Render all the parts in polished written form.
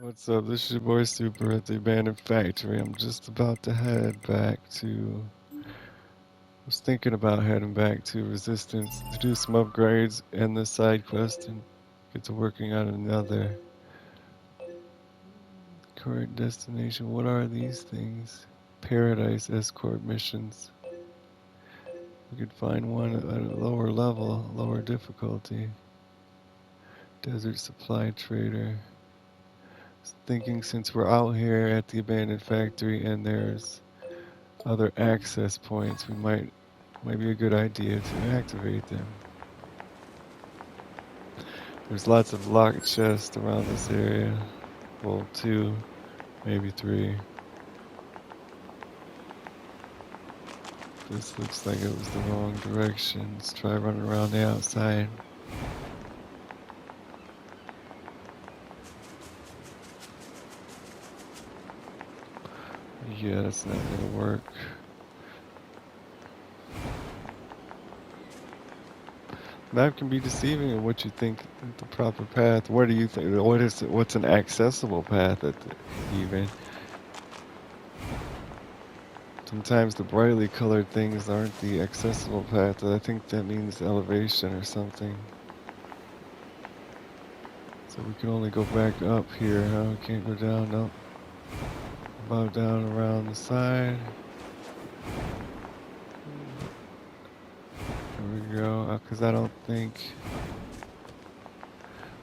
What's up? This is your boy Super at the abandoned factory. I'm just about to head back to. Was thinking about heading back to Resistance to do some upgrades and the side quest and get to working on another current destination. What are these things? Paradise escort missions. We could find one at a lower level, lower difficulty. Desert supply trader. Thinking since we're out here at the abandoned factory and there's other access points, might be a good idea to activate them. There's lots of locked chests around this area. Well, 2, maybe 3. This looks like it was the wrong direction. Let's try running around the outside. Yeah, that's not gonna work. Map can be deceiving in what you think is the proper path. What do you think? What's an accessible path even? Sometimes the brightly colored things aren't the accessible path. I think that means elevation or something. So we can only go back up here, huh? We can't go down, nope. About down around the side. There we go, because I don't think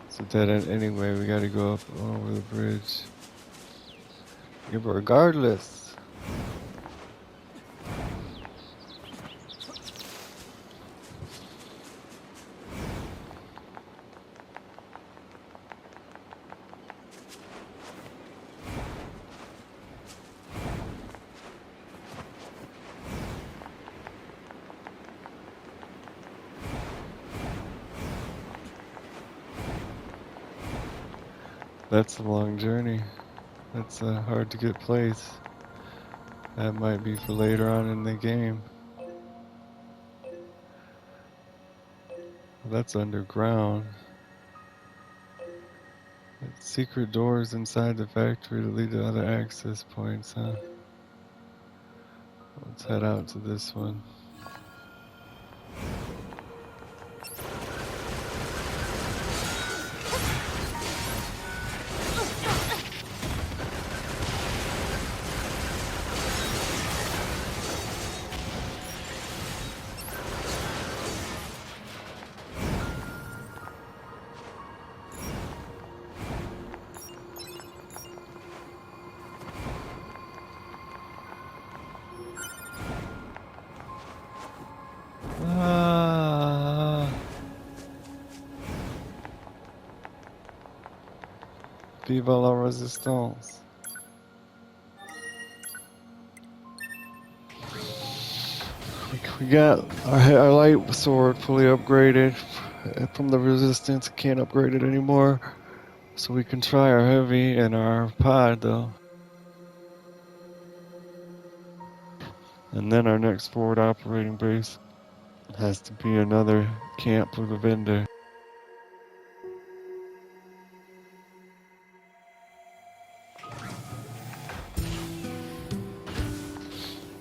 it's a dead end anyway. We gotta go up over the bridge. Yeah, but regardless. That's a long journey. That's a hard to get place. That might be for later on in the game. Well, that's underground. Secret doors inside the factory to lead to other access points, huh? Let's head out to this one. Vive la resistance. We got our light sword fully upgraded from the resistance. Can't upgrade it anymore. So we can try our heavy and our pod though. And then our next forward operating base has to be another camp with a vendor.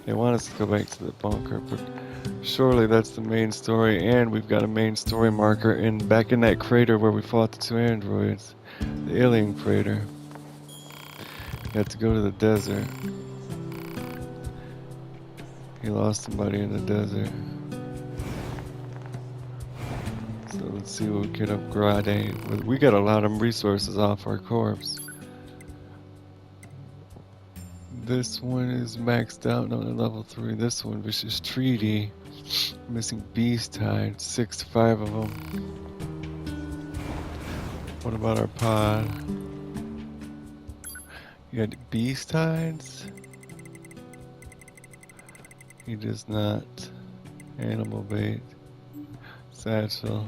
They want us to go back to the bunker, but surely that's the main story, and we've got a main story marker back in that crater where we fought the 2 androids, the alien crater. We have to go to the desert. He lost somebody in the desert. So let's see what we can upgrade. We got a lot of resources off our corpse. This one is maxed out on level 3. This one, Vicious Treaty. Missing Beast Tide, 6 to 5 of them. What about our pod? You got Beast Tides? He does not. Animal bait. Satchel.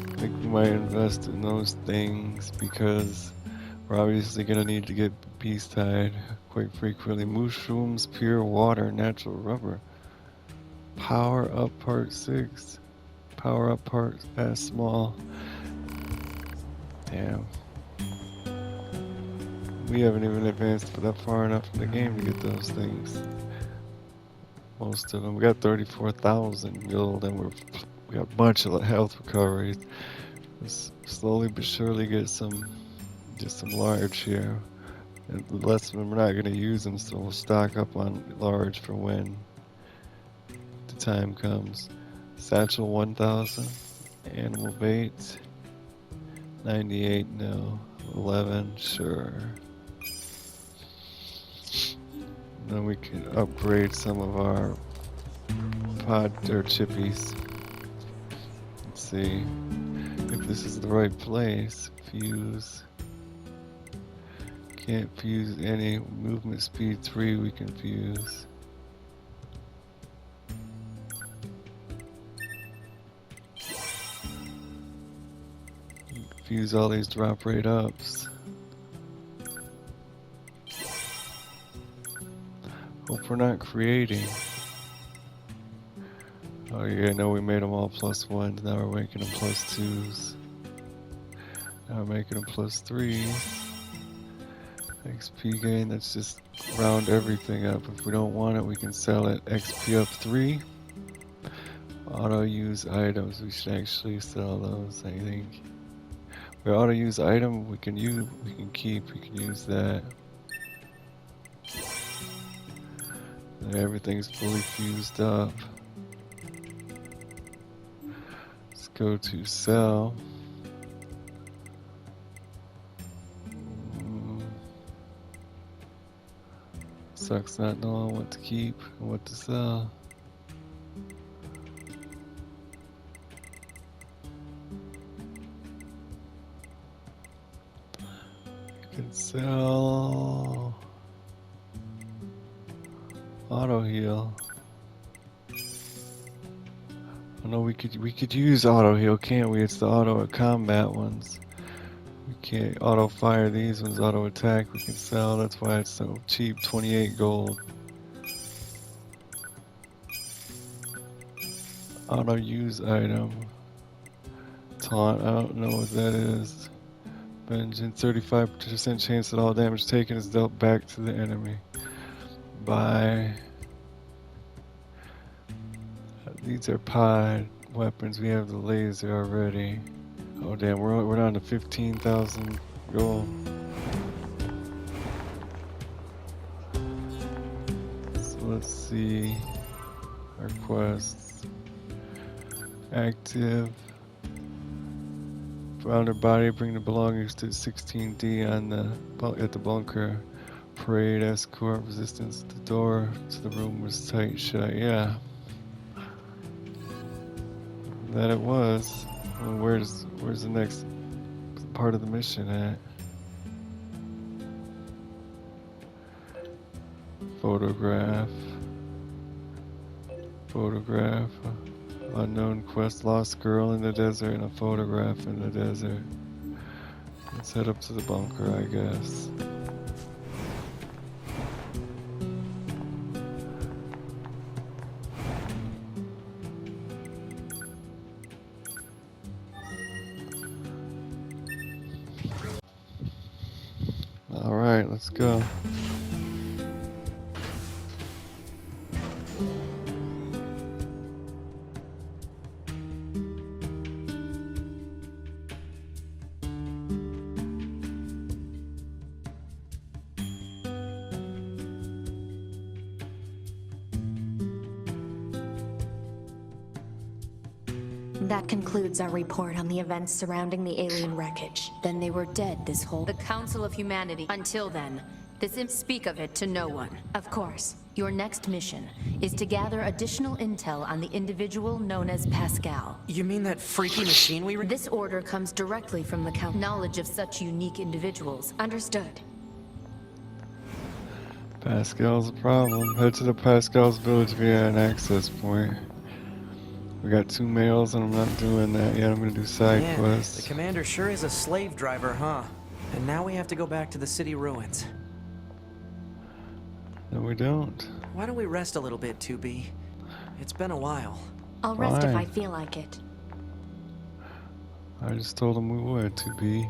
I think we might invest in those things because we're obviously going to need to get Beast Tide quite frequently. Mushrooms, pure water, natural rubber. Power up part 6. Power up part as small. Damn. We haven't even advanced that far enough in the game to get those things. Most of them. We got 34,000 gold, and we got a bunch of health recoveries. Let's slowly but surely get just some large here. And the less of them, we're not going to use them, so we'll stock up on large for when the time comes. Satchel 1,000. Animal bait. 98, no. 11, sure. Then we can upgrade some of our pod or chippies. Let's see if this is the right place. Fuse. Can't fuse any. Movement speed 3 we can fuse. Fuse all these drop rate ups. Hope we're not creating. Oh yeah, no, we made them all +1s. Now we're making them +2s. Now we're making them +3s. XP gain, let's just round everything up. If we don't want it, we can sell it. XP up 3. Auto use items, we should actually sell those, I think. We auto use item, we can keep, we can use that. And everything's fully fused up. Let's go to sell. Sucks not knowing what to keep and what to sell. You can sell auto heal. Oh no, we could use auto heal, can't we? It's the auto combat ones. We can't auto fire these ones, auto attack we can sell, that's why it's so cheap, 28 gold. Auto use item. Taunt, I don't know what that is. Vengeance, 35% chance that all damage taken is dealt back to the enemy. Buy. These are pod weapons, we have the laser already. Oh damn, we're down to 15,000 gold. So let's see our quests. Active. Found a body, bring the belongings to 16D at the bunker. Parade, escort, resistance. The door to the room was tight. Should I? Yeah. That it was. Well, where's the next part of the mission at? Photograph. Unknown quest, lost girl in the desert and a photograph in the desert. Let's head up to the bunker, I guess. Alright, let's go. That concludes our report on the events surrounding the alien wreckage. Then they were dead this whole— The Council of Humanity. Until then, this imp speak of it to no one. Of course. Your next mission is to gather additional intel on the individual known as Pascal. You mean that freaky machine we— This order comes directly from the Council. Knowledge of such unique individuals. Understood. Pascal's a problem. Head to the Pascal's village via an access point. We got 2 males and I'm not doing that yet. I'm gonna do side quests. The commander sure is a slave driver, huh? And now we have to go back to the city ruins. No, we don't. Why don't we rest a little bit, 2B? It's been a while. I'll rest if I Fine. feel like it. I just told him we would, to be.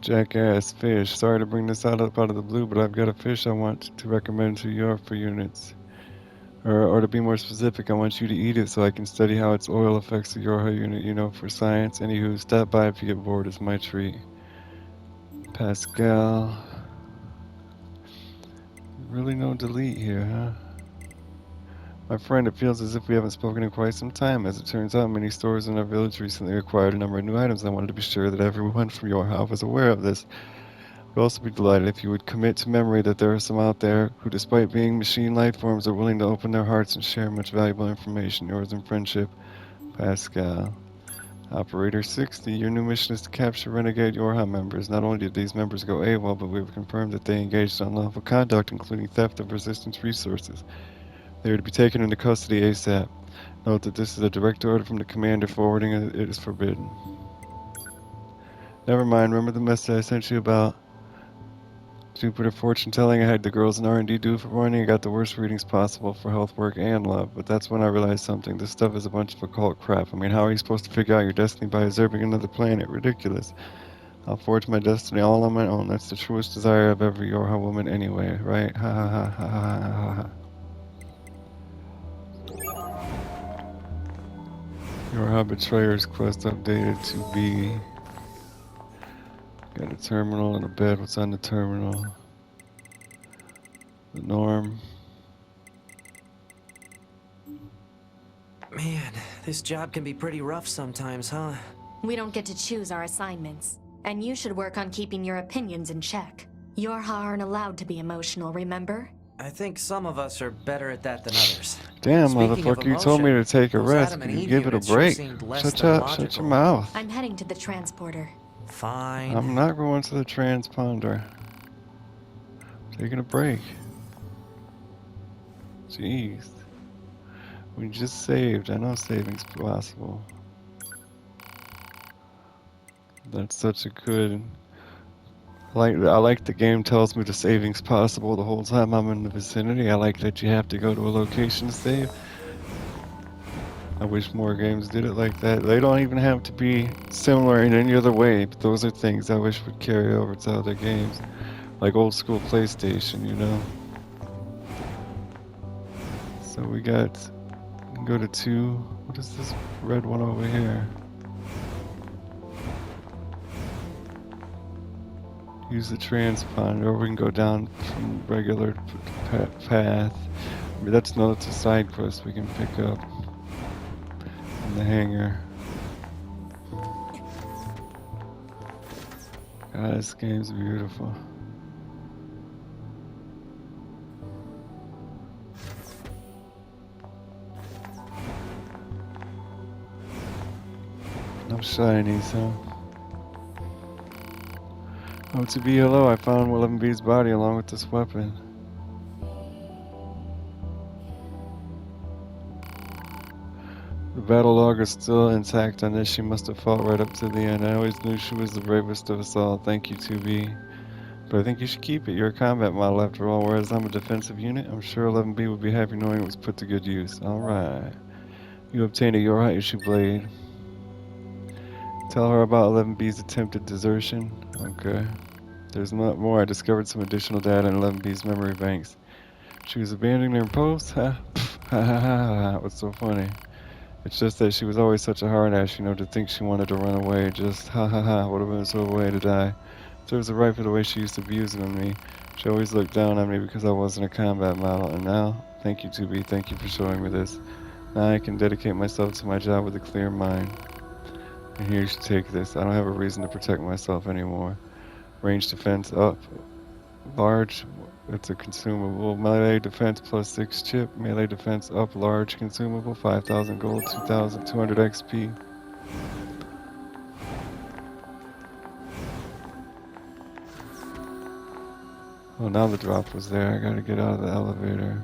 Jackass fish. Sorry to bring this up out of the blue, but I've got a fish I want to recommend to you for units. Or to be more specific, I want you to eat it so I can study how its oil affects the Yorha unit, you know, for science. Anywho, stop by if you get bored. It's my treat. Pascal. Really no delete here, huh? My friend, it feels as if we haven't spoken in quite some time. As it turns out, many stores in our village recently acquired a number of new items. I wanted to be sure that everyone from your house was aware of this. I'd also be delighted if you would commit to memory that there are some out there who, despite being machine life forms, are willing to open their hearts and share much valuable information. Yours in friendship, Pascal. Operator 60, your new mission is to capture renegade Yorha members. Not only did these members go AWOL, but we've confirmed that they engaged in unlawful conduct, including theft of resistance resources. They are to be taken into custody ASAP. Note that this is a direct order from the commander. Forwarding it is forbidden. Never mind, remember the message I sent you about Jupiter fortune telling? I had the girls in R&D do for morning. I got the worst readings possible for health, work, and love. But that's when I realized something. This stuff is a bunch of occult crap. I mean, how are you supposed to figure out your destiny by observing another planet? Ridiculous. I'll forge my destiny all on my own. That's the truest desire of every Yorha woman anyway, right? Ha ha ha ha ha ha ha. Yorha Betrayer's quest updated to be... Got a terminal and a bed. What's on the terminal? The norm. Man, this job can be pretty rough sometimes, huh? We don't get to choose our assignments. And you should work on keeping your opinions in check. Yorha aren't allowed to be emotional, remember? I think some of us are better at that than others. Damn, Speaking of motherfucker, you told me to emotion, take a those rest. Adam Could and you Eve give it a units sure break? seemed less Shut than your logical. mouth. I'm heading to the transporter. Fine. I'm not going to the transponder. Taking a break. Jeez. We just saved. I know saving's possible. That's such a good... I like the game tells me the saving's possible the whole time I'm in the vicinity. I like that you have to go to a location to save. I wish more games did it like that. They don't even have to be similar in any other way, but those are things I wish would carry over to other games. Like old school PlayStation, you know? So we can go to 2. What is this red one over here? Use the transponder, or we can go down from regular path. I mean, that's a side quest we can pick up in the hangar. God, this game's beautiful. No shinies, huh? Oh, to be hello, I found 11B's body along with this weapon. The battle log is still intact on this. She must have fought right up to the end. I always knew she was the bravest of us all. Thank you, 2B. But I think you should keep it. You're a combat model after all, whereas I'm a defensive unit. I'm sure 11B would be happy knowing it was put to good use. Alright. You obtained a Yorha issue blade. Tell her about 11B's attempted desertion. Okay. There's not more. I discovered some additional data in 11B's memory banks. She was abandoning her post? Ha ha ha ha. What's so funny? It's just that she was always such a hard ass, you know, to think she wanted to run away. Just ha ha ha. Would have been so way to die. Serves her right for the way she used to abuse me. She always looked down on me because I wasn't a combat model. And now, thank you 2B. Thank you for showing me this. Now I can dedicate myself to my job with a clear mind. And here you should take this. I don't have a reason to protect myself anymore. Range defense up. Large. It's a consumable. Melee defense plus 6 chip. Melee defense up. Large consumable. 5,000 gold. 2,200 XP. Oh, now the drop was there. I gotta get out of the elevator.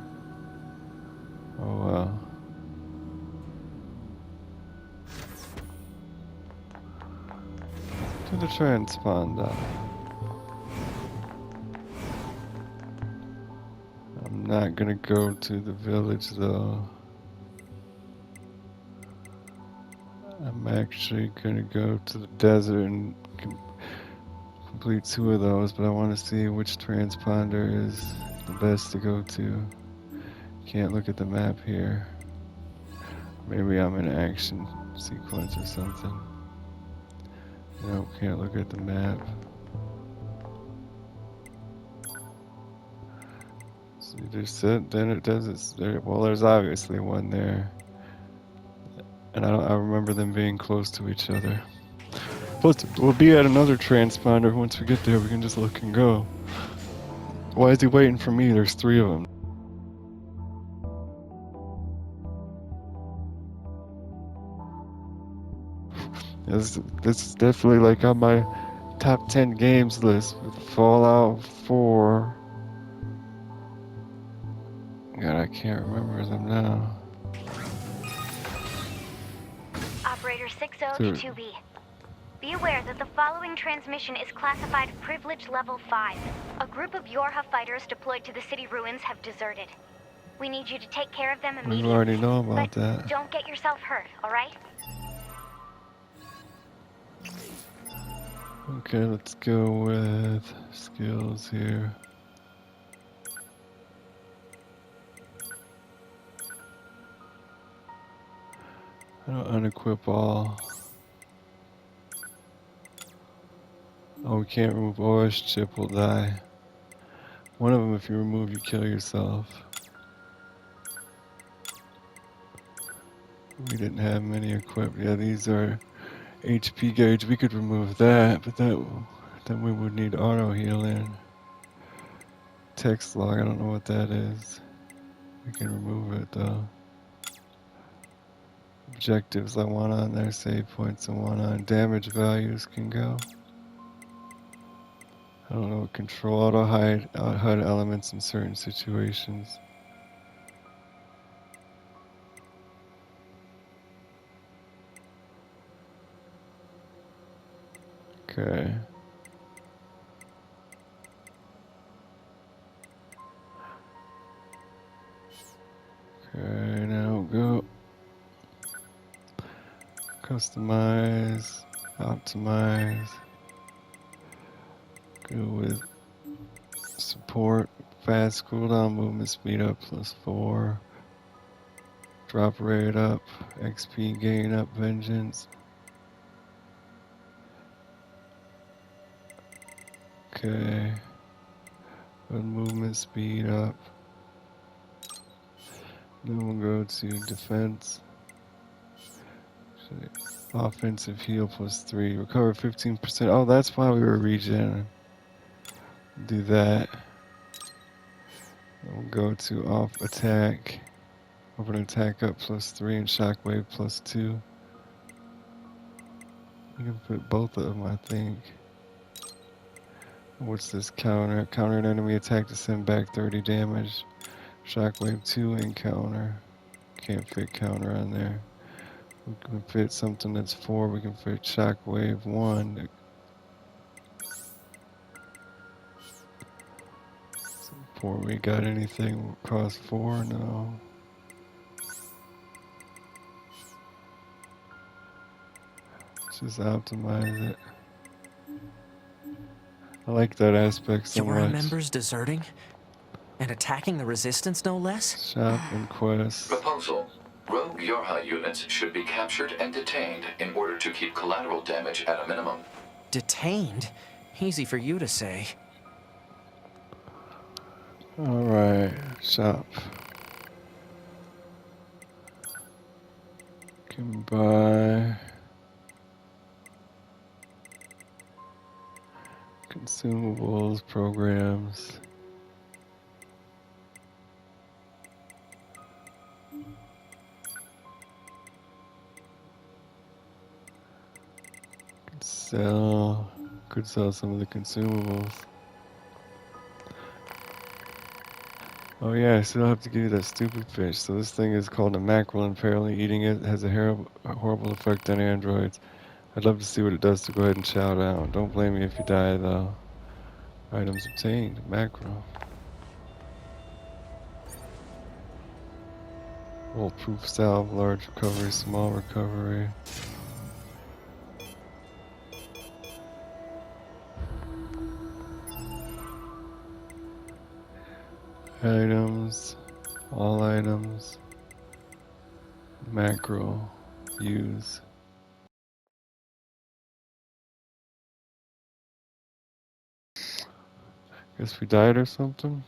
Oh well. To the transponder. I'm not gonna go to the village though. I'm actually gonna go to the desert and complete 2 of those, but I want to see which transponder is the best to go to. Can't look at the map here. Maybe I'm in action sequence or something. Nope, can't look at the map. So you just said, then it does it. There, well, there's obviously one there. And I remember them being close to each other. Plus, we'll be at another transponder. Once we get there, we can just look and go. Why is he waiting for me? There's 3 of them. This is definitely like on my top 10 games list with Fallout 4. God, I can't remember them now. Operator 6022B. Be aware that the following transmission is classified Privilege Level 5. A group of Yorha fighters deployed to the city ruins have deserted. We need you to take care of them We immediately. already know about but that. don't get yourself hurt, alright? Okay, let's go with skills here. I don't unequip all. Oh, we can't remove OS chip, will die. One of them, if you remove, you kill yourself. We didn't have many equipped. Yeah, these are HP gauge. We could remove that, but then we would need auto healing. Text log, I don't know what that is. We can remove it though. Objectives, I want on there. Save points, I want on. Damage values can go. I don't know. Control auto hide HUD elements in certain situations. Okay. Okay, now go. Customize, optimize. Go with support, fast cooldown, movement speed up +4. Drop rate up, XP gain up, vengeance. Okay. Put movement speed up. Then we'll go to defense. Offensive heal +3. Recover 15%. Oh, that's why we were regen. Do that. Then we'll go to off attack. Open attack up +3 and shockwave +2. You can put both of them, I think. What's this counter? Counter an enemy attack to send back 30 damage. Shockwave 2 and counter. Can't fit counter on there. We can fit something that's 4. We can fit shockwave 1. So 4. We got anything across 4? No. Let's just optimize it. I like that aspect so Yorha much. members deserting? And attacking the resistance, no less? Shop and quest. Proposal. Rogue Yorha units should be captured and detained in order to keep collateral damage at a minimum. Detained? Easy for you to say. Alright, shop. Can buy consumables, programs. Could sell some of the consumables. Oh yeah, I still have to give you that stupid fish. So this thing is called a mackerel, and apparently eating it has a horrible effect on androids. I'd love to see what it does, to go ahead and shout out. Don't blame me if you die though. Items obtained, mackerel. Bulletproof salve, large recovery, small recovery. Items, all items, macro, use. Guess we died or something?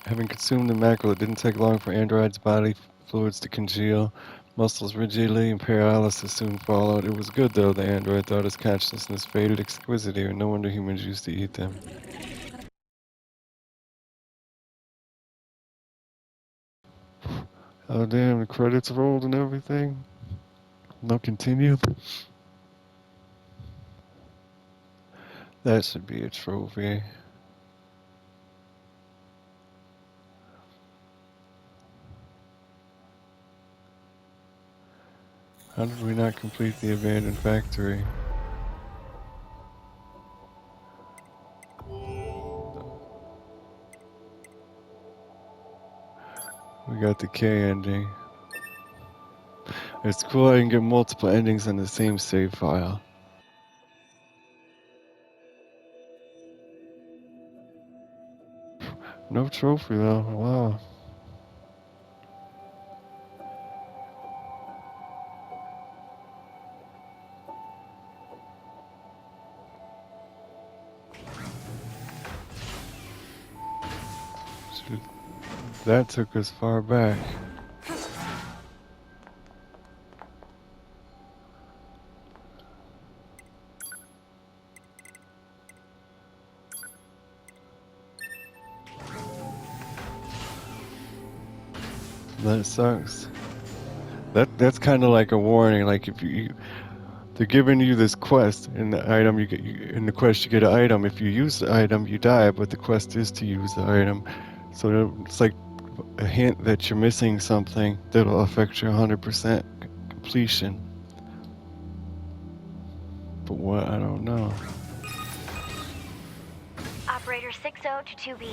Having consumed the mackerel, it didn't take long for Android's body fluids to congeal. Muscles rigidly and paralysis soon followed. It was good, though, the android thought. His consciousness faded. Exquisite here. No wonder humans used to eat them. Oh, damn, the credits rolled and everything. No continue. That should be a trophy. How did we not complete the abandoned factory? We got the K ending. It's cool I can get multiple endings on the same save file. No trophy though, wow. That took us far back. That sucks. That's kind of like a warning. Like if they're giving you this quest, and the item you get, in the quest you get an item. If you use the item, you die. But the quest is to use the item, so it's like a hint that you're missing something that'll affect your 100% completion. But what? I don't know. Operator 6022B.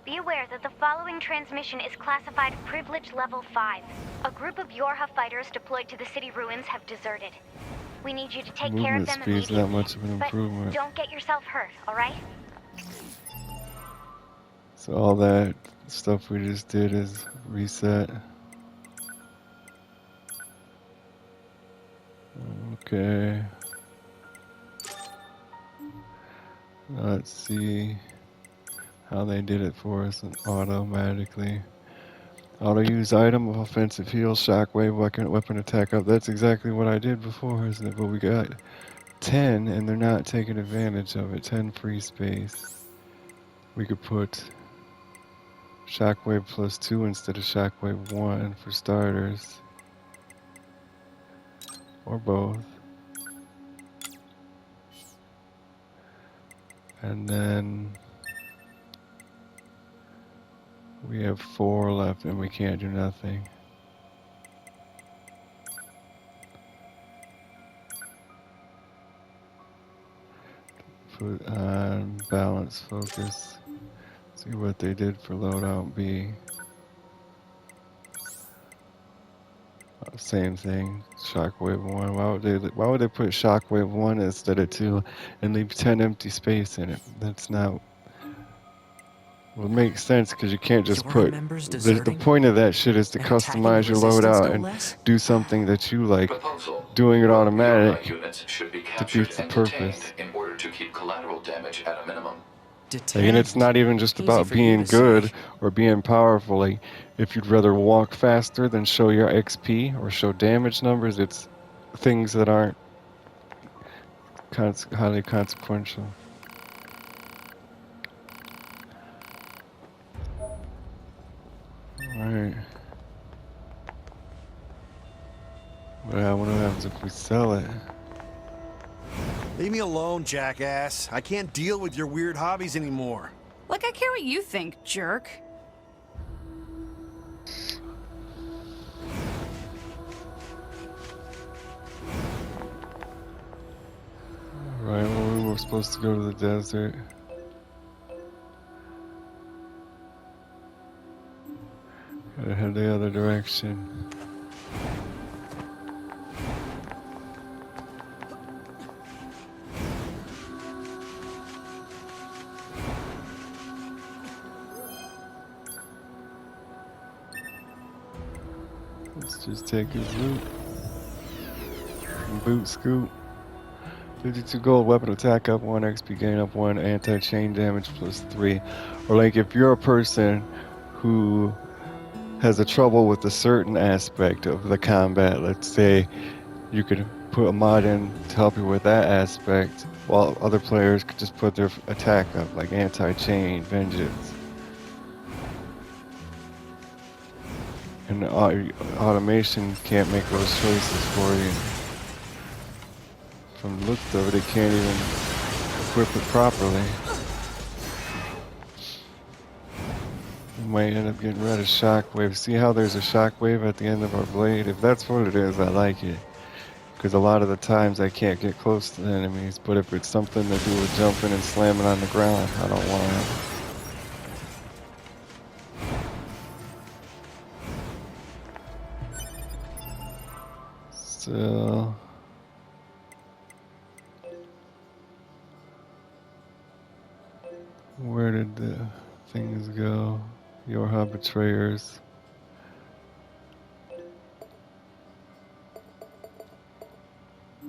Be aware that the following transmission is classified Privilege Level 5. A group of Yorha fighters deployed to the city ruins have deserted. We need you to take care of Movement them speed's immediately. not much of an improvement. But don't get yourself hurt, alright? So all that stuff we just did is reset. Okay. Let's see how they did it for us automatically. Auto use item of offensive heal, shockwave, weapon attack up. That's exactly what I did before, isn't it? But we got 10 and they're not taking advantage of it. 10 free space. We could put shockwave plus 2 instead of shockwave 1 for starters. Or both. And then we have 4 left and we can't do nothing. Put on balance focus. See what they did for loadout B. Same thing. Shockwave 1. Why would they put shockwave 1 instead of 2 and leave 10 empty space in it? That's not. Well, it makes sense because you can't just put. The point of that shit is to customize your loadout and do something that you like. Proposal. Doing it Rogue automatic Yorha units should be captured defeats the and purpose. detained in order to keep collateral damage at a minimum. And it's not even just about being good or being powerful. Like, if you'd rather walk faster than show your XP or show damage numbers, it's things that aren't highly consequential. Alright. But I wonder what happens if we sell it. Leave me alone, jackass. I can't deal with your weird hobbies anymore. Like I care what you think, jerk. Right, well, we were supposed to go to the desert. Gotta head the other direction. Let's just take his loot. And boot scoop. 52 gold, weapon attack up 1, XP gain up 1, anti-chain damage plus 3. Or like if you're a person who has a trouble with a certain aspect of the combat, let's say you could put a mod in to help you with that aspect, while other players could just put their attack up, like anti-chain, vengeance. And automation can't make those choices for you. From the look of it, it can't even equip it properly. We might end up getting rid of shockwave. See how there's a shockwave at the end of our blade? If that's what it is, I like it. Because a lot of the times I can't get close to the enemies, but if it's something to do with jumping and slamming on the ground, I don't want it. So... where did the things go? Your hub betrayers.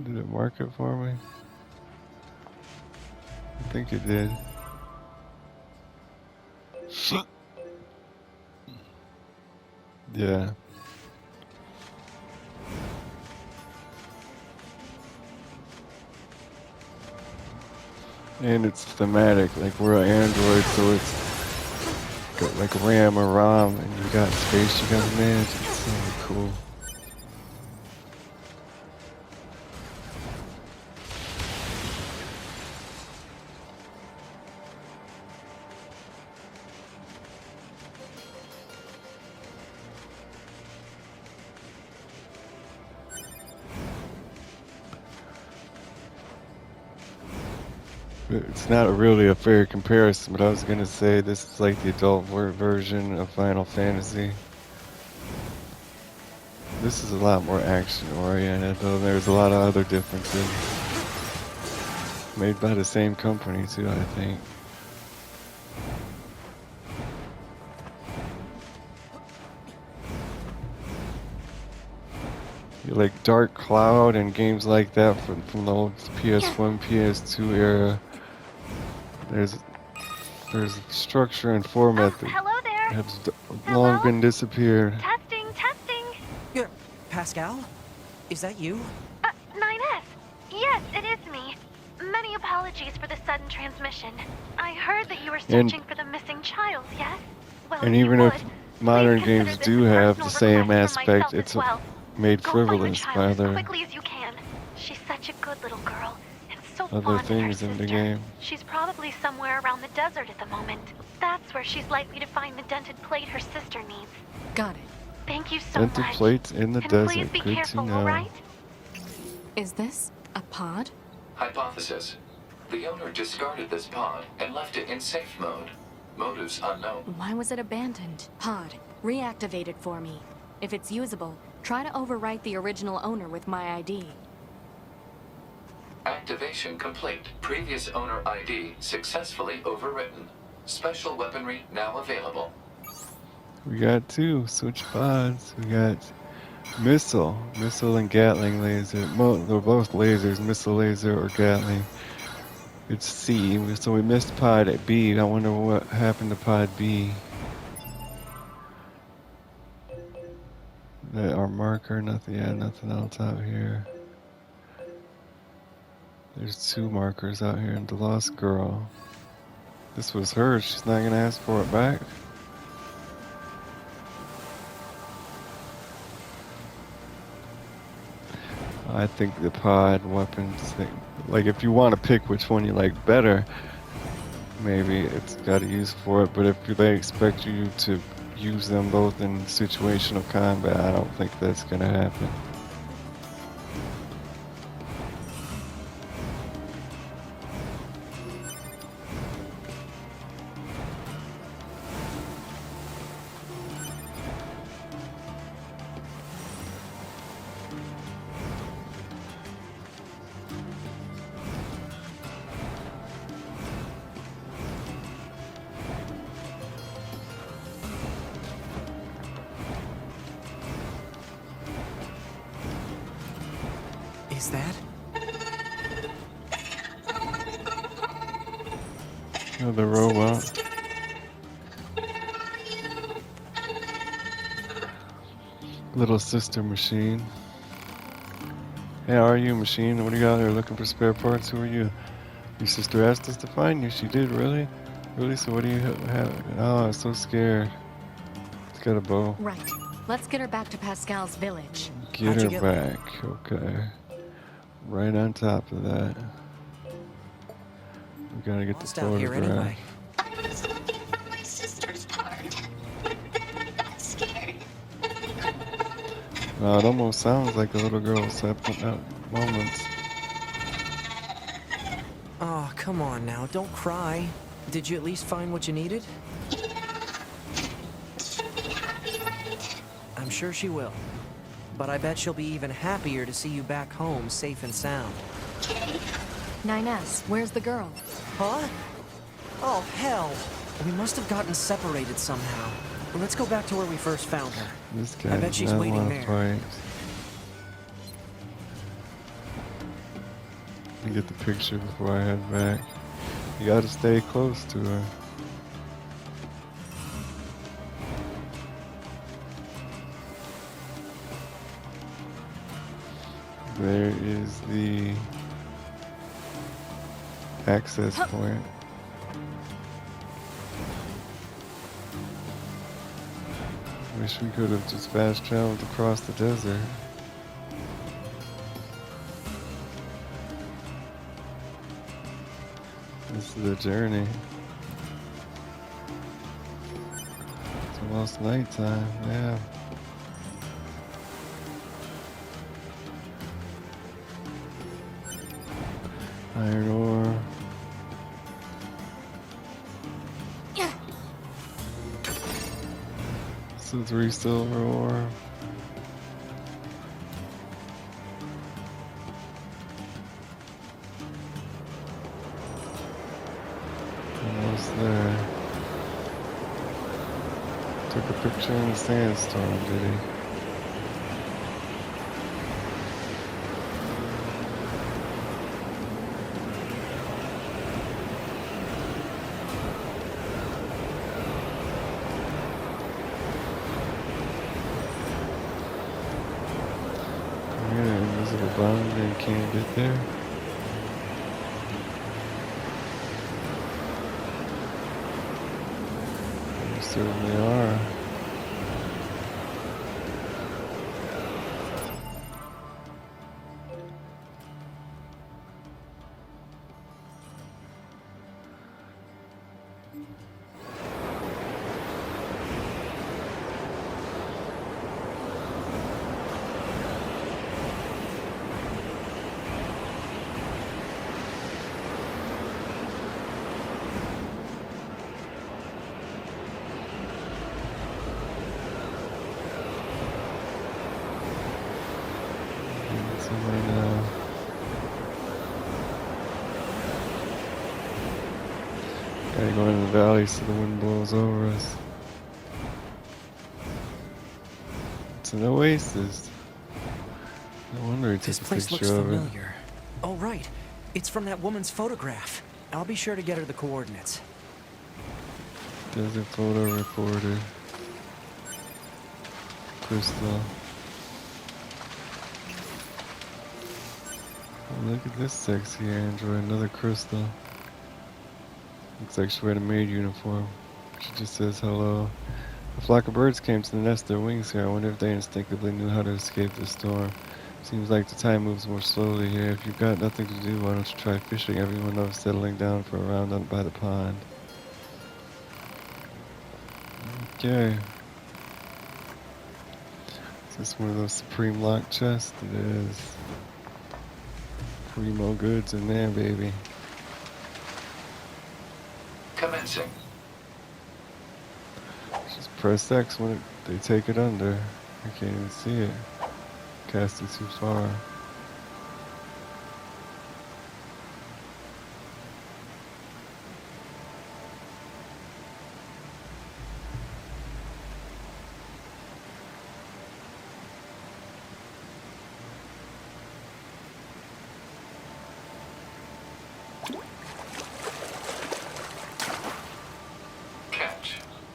Did it mark it for me? I think it did. Yeah. And it's thematic, like we're an Android, so it's got like RAM or ROM, and you got space you gotta manage. It's really cool. It's not really a fair comparison, but I was gonna say this is like the adult version of Final Fantasy. This is a lot more action oriented, though there's a lot of other differences. Made by the same company too, I think. You like Dark Cloud and games like that from the old PS1, PS2 era. There's structure and format that Hello there. has long been disappeared. Testing. Pascal? Is that you? 9S. Yes, it is me. Many apologies for the sudden transmission. I heard that you were searching for the missing child, yes? Well, And if even you if would, modern please games consider do this a have personal the same request from aspect, myself it's as well. made Go find the frivolous child by as other quickly as you can. She's such a good little girl, and so other fond of her things in the sister. game. She's probably somewhere around the desert at the moment. That's where she's likely to find the dented plate her sister needs. Got it. Thank you so Dented much. plates in the And desert. please be Good careful, to know. all right? Is this a pod? Hypothesis. The owner discarded this pod and left it in safe mode. Motives unknown. Why was it abandoned? Pod, reactivate it for me. If it's usable, try to overwrite the original owner with my ID. Activation complete. Previous owner ID successfully overwritten. Special weaponry now available. We got two switch pods. We got missile and Gatling laser. They're both lasers, missile laser or Gatling. It's C, so we missed pod at B. I wonder what happened to pod B. Our marker, nothing. Yeah, nothing else out here. There's two markers out here, and the lost girl. This was hers. She's not gonna ask for it back. I think the pod weapons thing, like if you want to pick which one you like better, maybe it's got a use for it, but if they expect you to use them both in situational combat, I don't think that's going to happen. What's that? Oh, the robot. Little sister machine. Hey, how are you, machine? What are you out here looking for spare parts? Who are you? Your sister asked us to find you. She did, really? Really? So what do you have? Oh, I'm so scared. It's got a bow. Right. Let's get her back to Pascal's village. Get How'd her you get there? back. Okay. Right on top of that. We gotta get the Lost out here photograph. anyway. I was looking for my sister's part. I'm scared. It almost sounds like a little girl's at moments. Oh, come on now, don't cry. Did you at least find what you needed? I'm sure she will. But I bet she'll be even happier to see you back home, safe and sound. 9S, where's the girl? Huh? Oh, hell! We must have gotten separated somehow. Let's go back to where we first found her. This guy I bet does she's not waiting want there. to fight. Let me get the picture before I head back. You gotta stay close to her. There is the access point. Wish we could have just fast traveled across the desert. This is the journey. It's almost nighttime, yeah. Iron ore. So 3 silver ore. Almost there. Took a picture in the sandstorm, did he? Yeah, invisible boundary, can't get there. You certainly are. Somewhere now. Gotta go in the valley so the wind blows over us. It's an oasis. No wonder he took This a place looks picture of it. familiar. Oh, right. It's from that woman's photograph. I'll be sure to get her the coordinates. Desert photo recorder. Crystal. Oh, look at this sexy android, another crystal. Looks like she's wearing a maid uniform. She just says hello. A flock of birds came to the nest of their wings here. I wonder if they instinctively knew how to escape the storm. Seems like the time moves more slowly here. If you've got nothing to do, why don't you try fishing? Everyone loves settling down for a round out by the pond. Okay. Is this one of those Supreme lock chests? It is. Primo goods in there, baby. Commencing. Just press X when they take it under. I can't even see it. Cast it too far.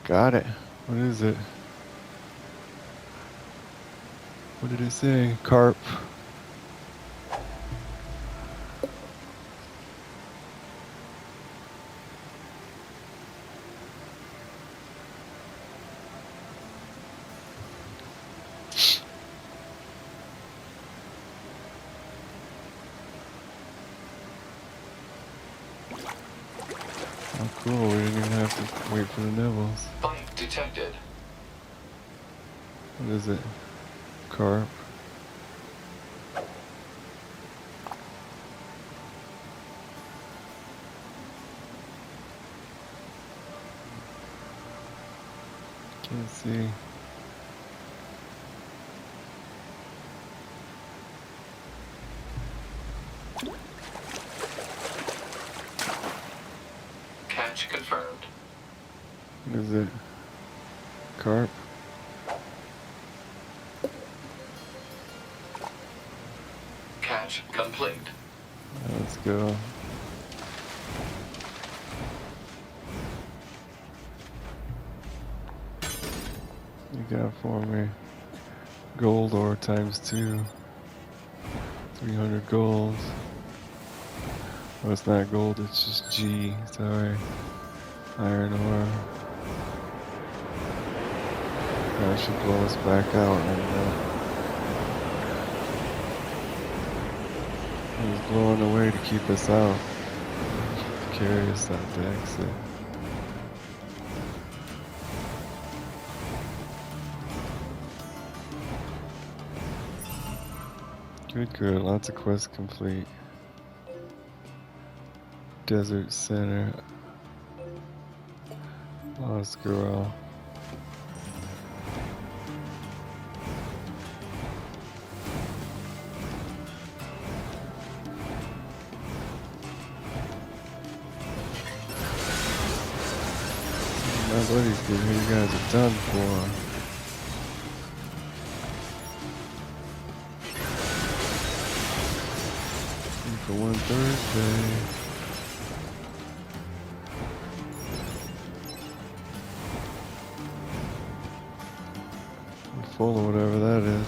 Got it. What is it? What did it say? Carp. Oh, cool. We didn't even have to wait for the nibbles. Bite detected. What is it? Carp. Can't see. Catch confirmed. What is it? Carp. Catch complete. Let's go. You got for me gold ore ×2. 300 gold. Oh, it's not gold, it's just G. Sorry. Iron ore. That should blow us back out right now. It was blowing away to keep us out. Carry us out to exit. Good. Lots of quests complete. Desert Center. Lost Girl. My buddies get who you guys are done for. For one Thursday. We're full of whatever that is.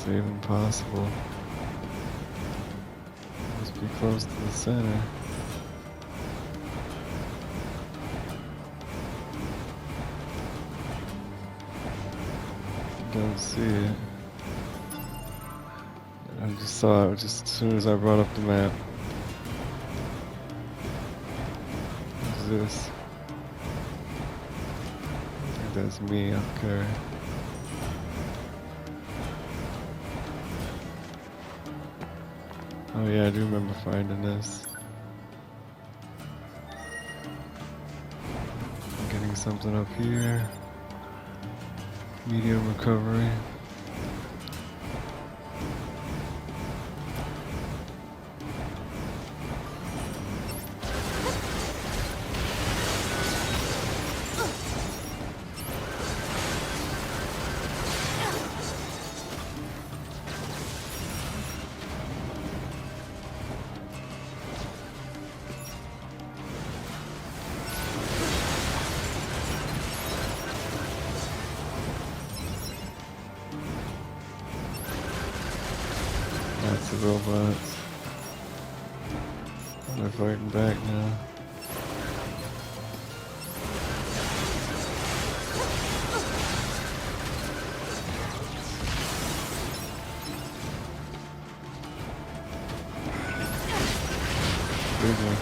Save impossible. Must be close to the center. Don't see it. I just saw it just as soon as I brought up the map. What's this? I think that's me, okay. Oh yeah, I do remember finding this. I'm getting something up here. Medium recovery. Lots of robots. They're fighting back now. Big one.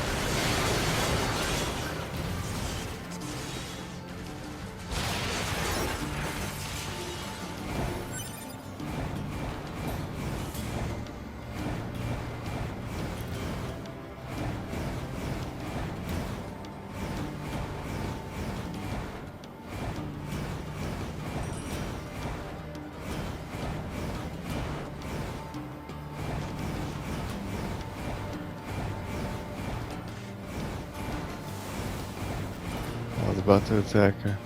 I was about to attack her.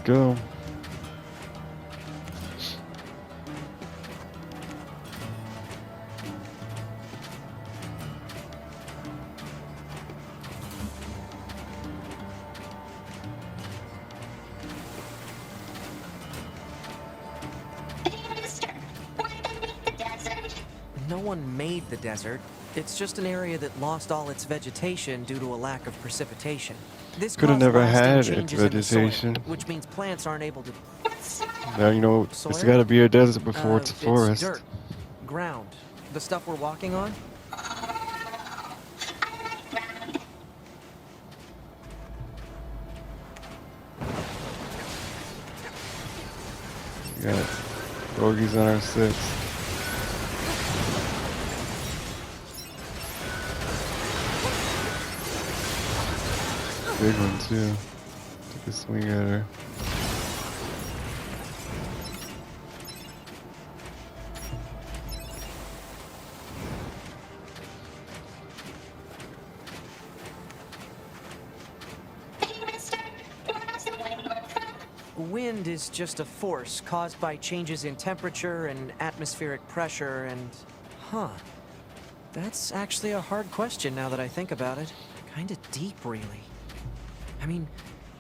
go. Mister, why did they make the desert? No one made the desert. It's just an area that lost all its vegetation due to a lack of precipitation. This Could have caused never lasting had its changes in the soil, vegetation. which means plants aren't able to. Now you know it's Soil? got to be a desert before it's a It's forest. dirt, ground, the stuff we're walking on. We got bogeys on our 6. Big one too. Took a swing at her. Wind is just a force caused by changes in temperature and atmospheric pressure and... Huh. That's actually a hard question now that I think about it. Kinda deep, really. I mean,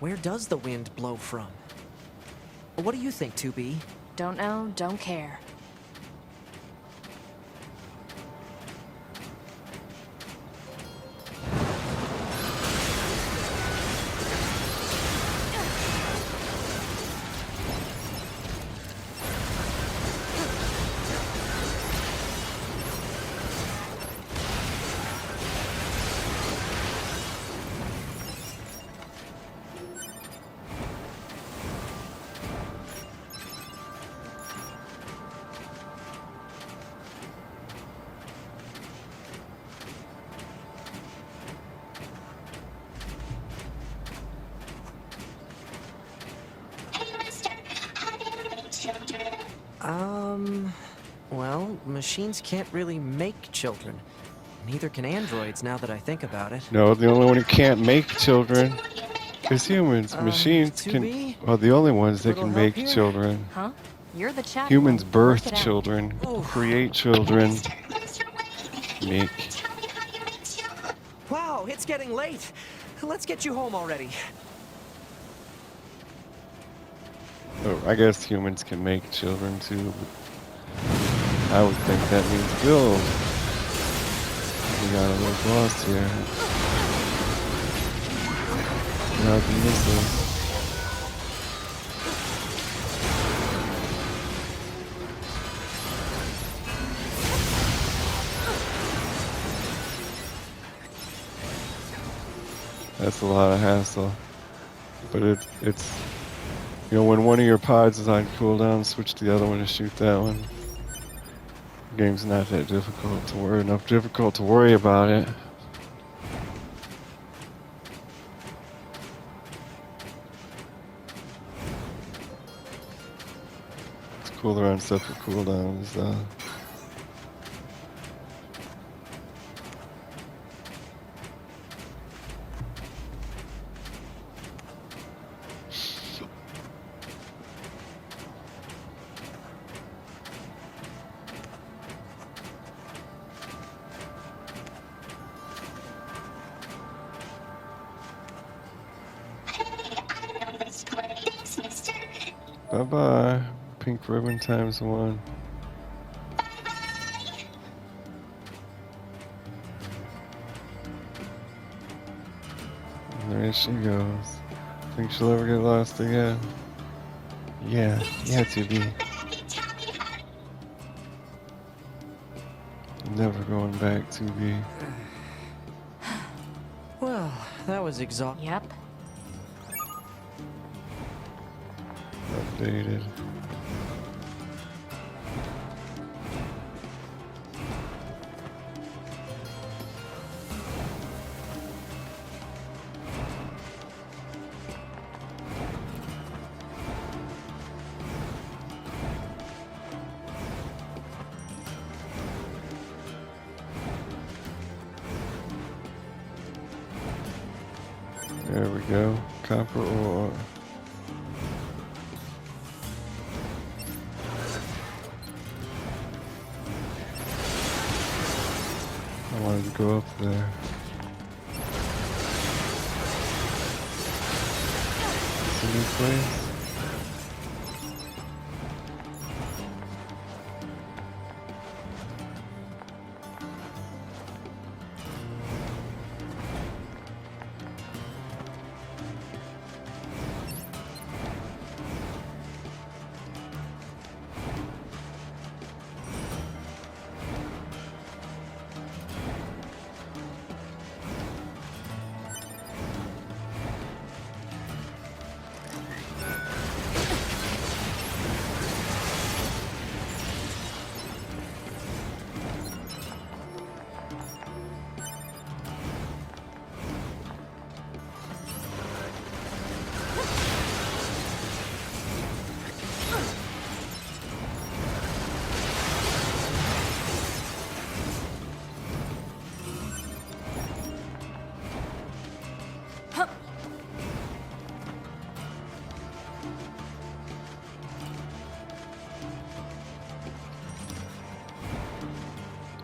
where does the wind blow from? What do you think, 2B? Don't know, don't care. Well, machines can't really make children. Neither can androids, now that I think about it. No, the only one who can't make children is humans. Machines can. 2B? Well, the only ones that Little can help make here? children. Huh? You're the chat. Humans one. birth Work it out. children, Oh. create children, make. Wow, it's getting late. Let's get you home already. Oh, I guess humans can make children too. But I would think that means build. We got a little lost here. Now the missiles. That's a lot of hassle. But it's you know, when one of your pods is on cooldown, switch to the other one to shoot that one. The game's not that difficult to worry about it. It's cooler on separate cooldowns. Bye-bye. Pink ribbon ×1. And there she goes. Think she'll ever get lost again? Yeah, 2B. Never going back, 2B. Well, that was exhausting. Yep. Updated. There we go. Copper ore. wanted to go up there. It's a new place.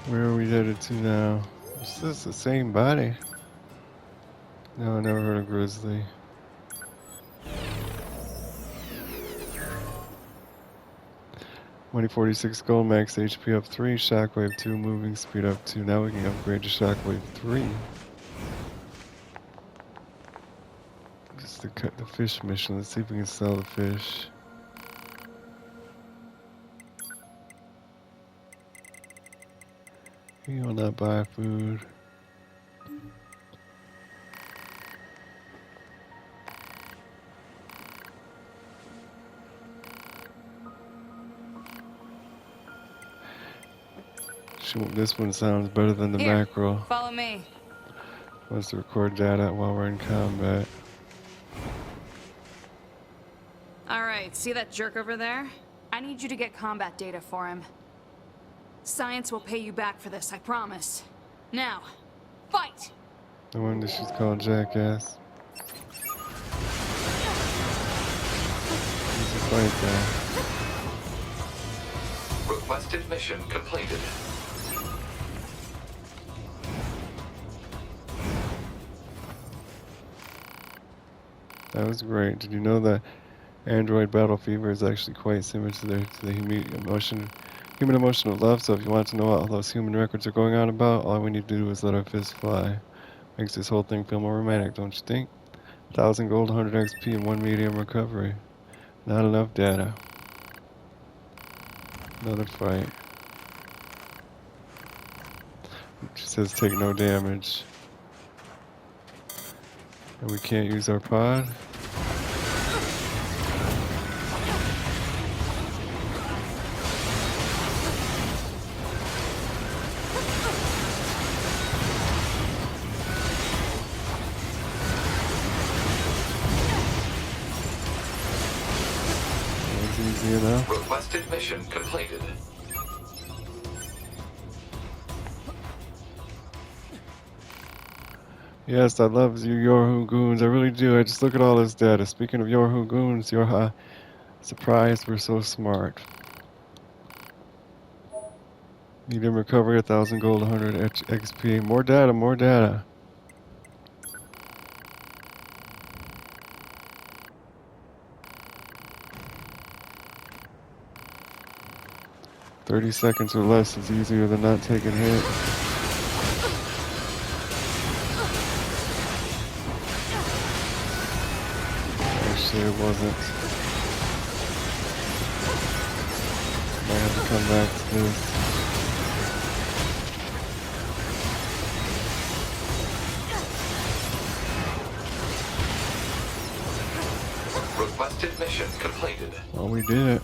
Where are we headed to now? Is this the same body? No, I never heard of Grizzly. Money 46 gold, max HP up 3, shockwave 2, moving speed up 2. Now we can upgrade to shockwave 3. Just to cut the fish mission. Let's see if we can sell the fish. You will not buy food. This one sounds better than the Here, macro. follow me. Wants to record data while we're in combat. Alright, see that jerk over there? I need you to get combat data for him. Science will pay you back for this, I promise. Now, fight! No wonder she's called Jackass. He's a fight guy. Requested mission completed. That was great. Did you know that Android Battle Fever is actually quite similar to the human emotional love? So if you want to know what all those human records are going on about, all we need to do is let our fists fly. Makes this whole thing feel more romantic, don't you think? 1,000 gold, 100 XP, and 1 medium recovery. Not enough data. Another fight. She says take no damage. And we can't use our pod. That was easy enough. Requested mission completed. Yes, I love you, Yorhu Goons. I really do. I just look at all this data. Speaking of Yorhu Goons, you're surprised we're so smart. Medium recovery, 1,000 gold, 100 XP. More data, more data. "30 seconds or less is easier than not taking hit." Actually, it wasn't. Might have to come back to this. Requested mission completed. Well, we did it.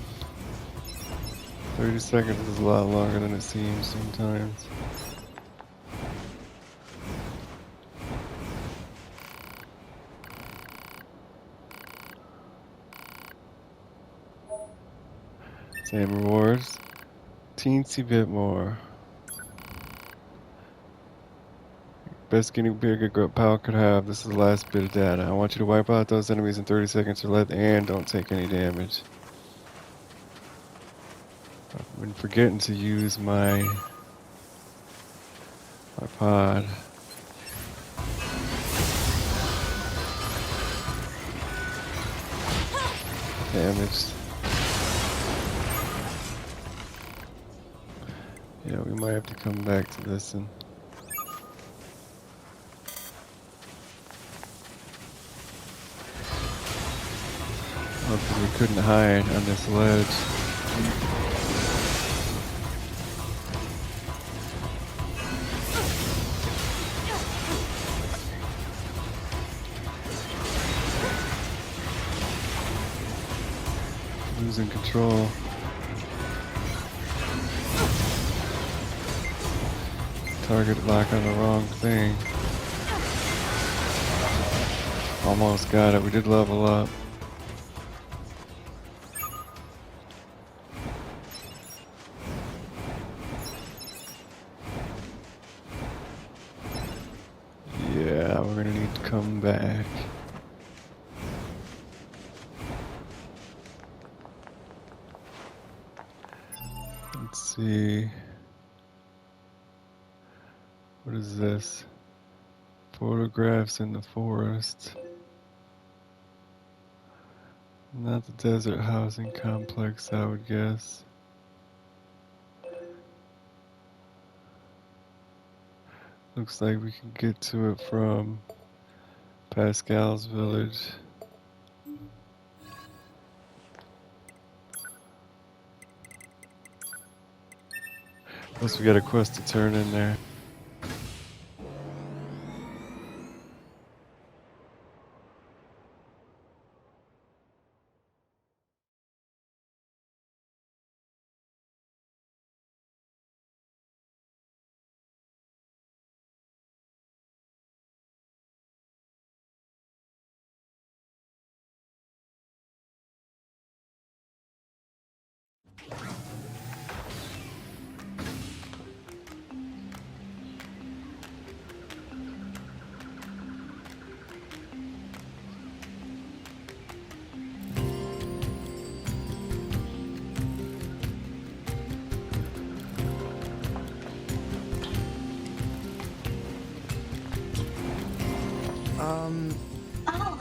30 seconds is a lot longer than it seems sometimes. Same rewards. Teensy bit more. Best guinea pig a pal could have. This is the last bit of data. I want you to wipe out those enemies in 30 seconds or less and don't take any damage. I've been forgetting to use my Our pod. Damaged. Yeah, we might have to come back to this and because we couldn't hide on this ledge. Losing control. Target lock on the wrong thing. Almost got it. We did level up. Yeah, we're gonna need to come back. Let's see. What is this? Photographs in the forest. Not the desert housing complex, I would guess. Looks like we can get to it from Pascal's village. Plus we got a quest to turn in there. Oh,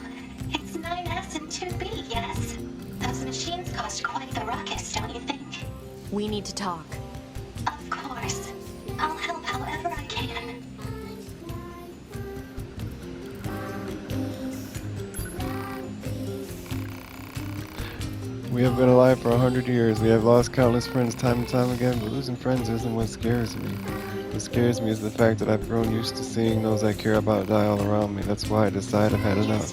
it's 9S and 2B, yes? Those machines caused quite the ruckus, don't you think? We need to talk. Of course. I'll help however I can. We have been alive for 100 years. We have lost countless friends time and time again, but losing friends isn't what scares me. What scares me is the fact that I've grown used to seeing those I care about die all around me. That's why I decided I've had enough.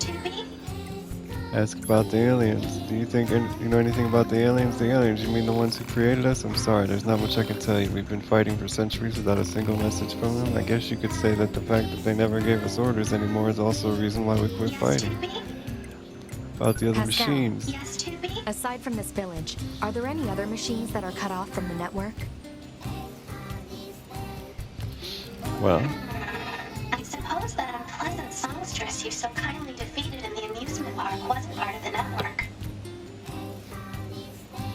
Ask about the aliens. Do you think you know anything about the aliens? The aliens, you mean the ones who created us? I'm sorry, there's not much I can tell you. We've been fighting for centuries without a single message from them. I guess you could say that the fact that they never gave us orders anymore is also a reason why we quit fighting. About the other Pascal. machines. Yes, 2B? Aside from this village, are there any other machines that are cut off from the network? Well, I suppose that unpleasant songstress you so kindly defeated in the amusement park wasn't part of the network.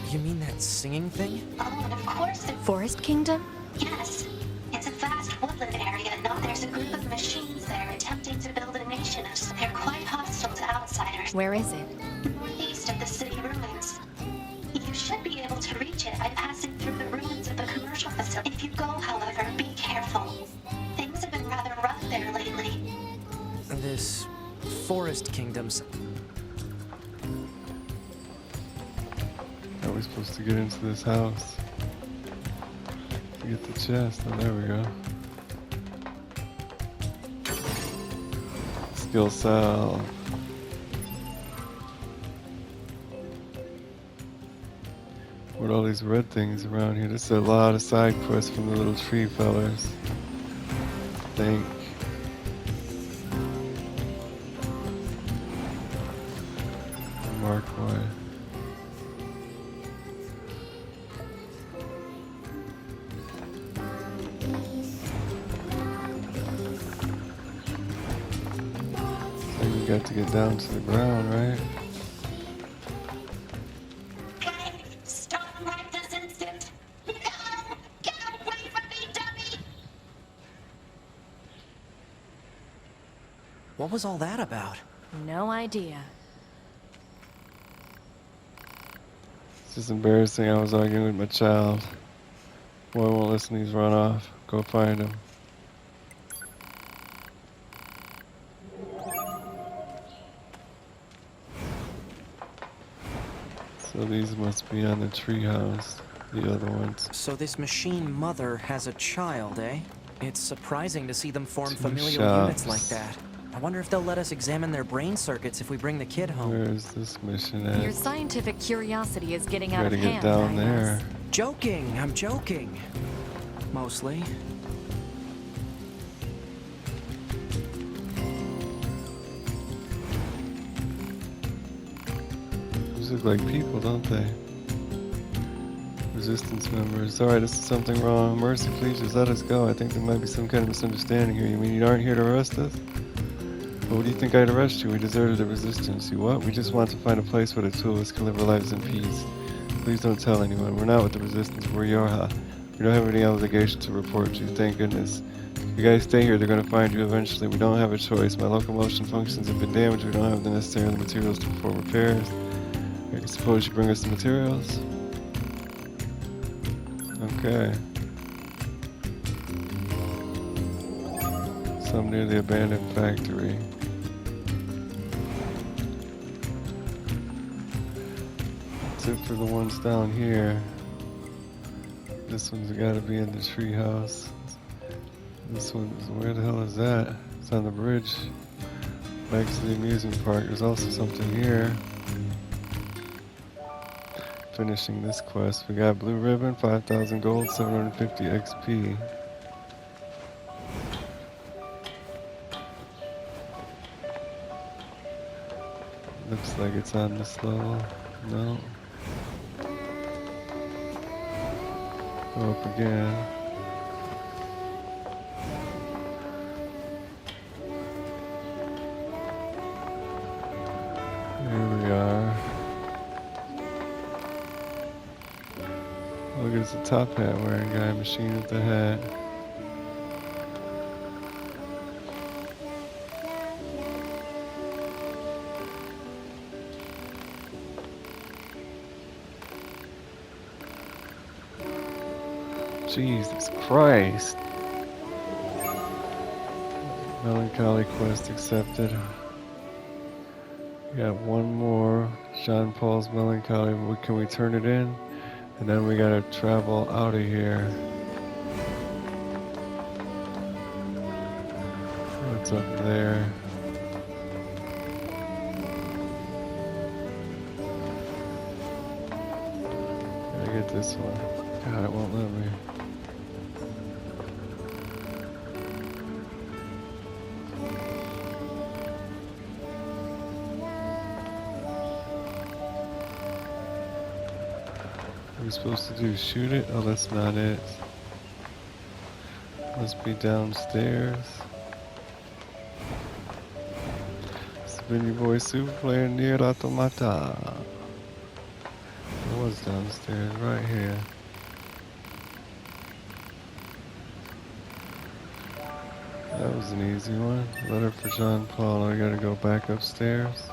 You mean that singing thing? Oh, and of course it... Forest Kingdom? Yes. It's a vast woodland area, and there's a group of machines there attempting to build a nation of... They're quite hostile to outsiders. Where is it? Northeast of the city ruins. You should be able to reach it by passing through the ruins of the commercial facility. If you go, however, be careful. Things have been rather rough there lately. This Forest Kingdoms. how are we supposed to get into this house? To get the chest. Oh, there we go. Skill cell. What are all these red things around here? This is a lot of side quests from the little tree fellers. I think. Mark one. So you got to get down to the ground, right? Hey, stop right this instant! No! Get away from me, dummy! What was all that about? No idea. It's just embarrassing. I was arguing with my child. Boy won't listen, he's run off. Go find him. So these must be on the treehouse, the other ones. So this machine mother has a child, eh? It's surprising to see them form 2 familial units like that. I wonder if they'll let us examine their brain circuits if we bring the kid home. Where is this mission at? Your scientific curiosity is getting out of Gotta hand, get down I there. guess. Joking, I'm joking. Mostly. These look like people, don't they? Resistance members. Alright, this is something wrong. Mercy, please just let us go. I think there might be some kind of misunderstanding here. You mean you aren't here to arrest us? Well, what do you think I'd arrest you? We deserted the resistance. You what? We just want to find a place where the two of us can live our lives in peace. Please don't tell anyone. We're not with the resistance. We're Yorha. We don't have any obligation to report you. Thank goodness. If you guys stay here, they're going to find you eventually. We don't have a choice. My locomotion functions have been damaged. We don't have the necessary materials for repairs. I suppose you bring us the materials? Okay. Some near the abandoned factory. That's it for the ones down here. This one's gotta be in the treehouse. This one's, where the hell is that? It's on the bridge. Back to the amusement park. There's also something here. Finishing this quest. We got blue ribbon, 5,000 gold, 750 XP. Looks like it's on this level. No. Go up again. Here we are. Look, it's a top hat wearing guy, machine with the hat. Jesus Christ. Melancholy quest accepted. We got one more. Jean Paul's Melancholy. Can we turn it in? And then we gotta travel out of here. What's up there? Gotta get this one. God, it won't let me. What are we supposed to do? Shoot it? Oh, that's not it. Must be downstairs. It's been your boy Super Player NieR Automata. It was downstairs, right here. That was an easy one. Letter for Jean Paul. I gotta go back upstairs.